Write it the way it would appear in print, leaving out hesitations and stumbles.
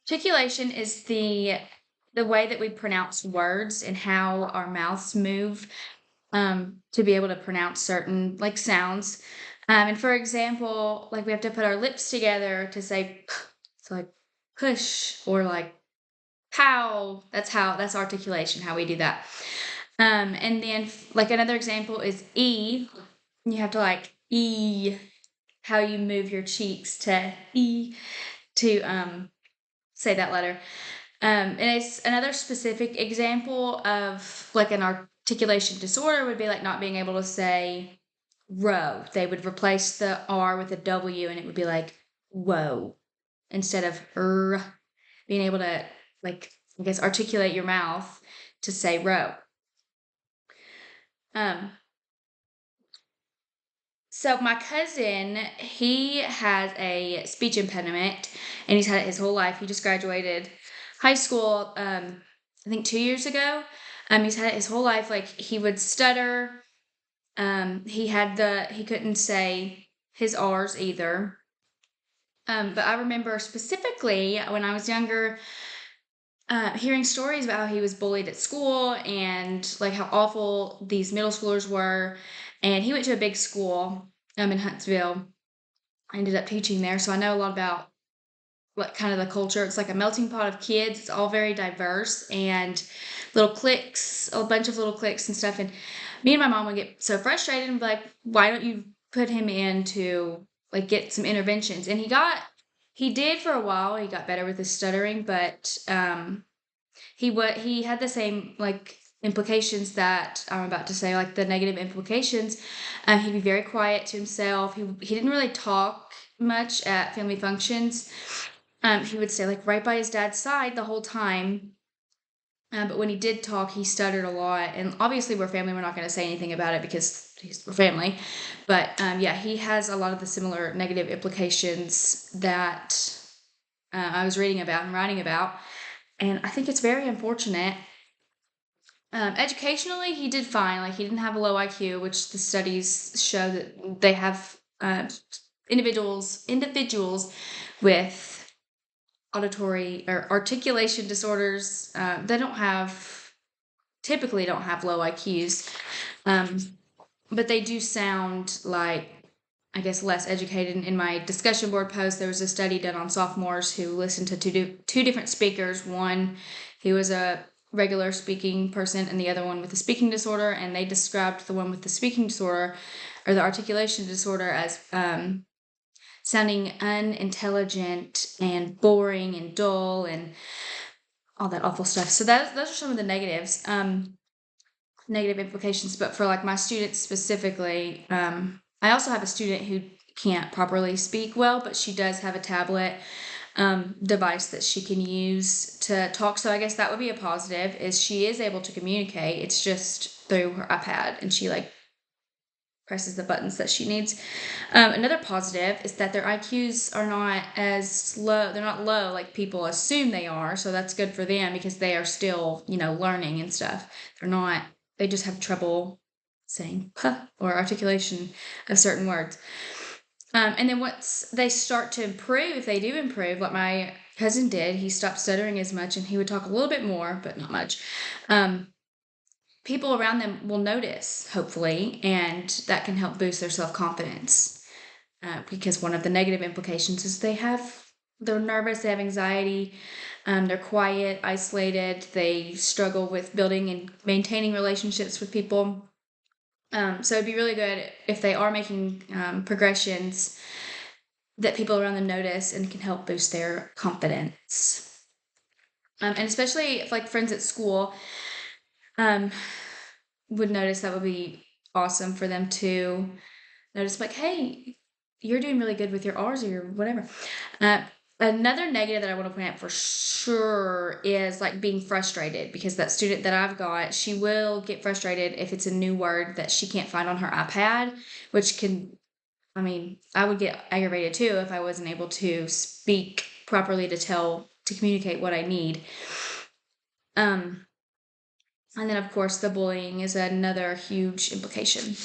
Articulation is the way that we pronounce words and how our mouths move to be able to pronounce certain like sounds. And for example, like we have to put our lips together to say so like push or like pow. That's articulation, how we do that. And then like another example is E. You have to like E, how you move your cheeks to E to say that letter. And it's another specific example of like an articulation disorder would be like not being able to say row. They would replace the R with a W and it would be like whoa instead of being able to like, I guess, articulate your mouth to say row. Um, so my cousin, he has a speech impediment and he's had it his whole life. He just graduated high school, I think 2 years ago. He's had it his whole life. Like he would stutter. He couldn't say his R's either. But I remember specifically when I was younger, hearing stories about how he was bullied at school and like how awful these middle schoolers were. And he went to a big school in Huntsville. I ended up teaching there, so I know a lot about what kind of the culture. It's like a melting pot of kids. It's all very diverse and little cliques, a bunch of little cliques and stuff. And me and my mom would get so frustrated and be like, why don't you put him in to like get some interventions? And he did for a while. He got better with his stuttering, but he had the same like implications that I'm about to say, like the negative implications. He'd be very quiet to himself. He didn't really talk much at family functions. He would stay like right by his dad's side the whole time. But when he did talk, he stuttered a lot. And obviously, we're family. We're not going to say anything about it because we're family. But yeah, he has a lot of the similar negative implications that I was reading about and writing about. And I think it's very unfortunate. Educationally, he did fine. Like he didn't have a low IQ, which the studies show that they have individuals with auditory or articulation disorders. They typically don't have low IQs, um, but they do sound like, I guess, less educated. In my discussion board post, there was a study done on sophomores who listened to two different speakers. One who was a regular speaking person and the other one with a speaking disorder, and they described the one with the speaking disorder or the articulation disorder as sounding unintelligent and boring and dull and all that awful stuff. So those are some of the negatives, negative implications. But for like my students specifically, I also have a student who can't properly speak well, but she does have a tablet device that she can use to talk. So I guess that would be a positive, is she is able to communicate. It's just through her iPad and she like presses the buttons that she needs. Another positive is that their IQs are not as low. They're not low like people assume they are. So that's good for them because they are still, learning and stuff. They just have trouble saying puh or articulation of certain words. And then once they start to improve, if they do improve, like my cousin did, he stopped stuttering as much and he would talk a little bit more, but not much. People around them will notice, hopefully, and that can help boost their self-confidence. Because one of the negative implications is they're nervous, they have anxiety, they're quiet, isolated, they struggle with building and maintaining relationships with people. So it'd be really good if they are making progressions that people around them notice and can help boost their confidence. And especially if like friends at school would notice, that would be awesome for them to notice, like, hey, you're doing really good with your R's or your whatever. Another negative that I want to point out for sure is like being frustrated, because that student that I've got, she will get frustrated if it's a new word that she can't find on her iPad, which I would get aggravated too if I wasn't able to speak properly to communicate what I need. And then, of course, the bullying is another huge implication.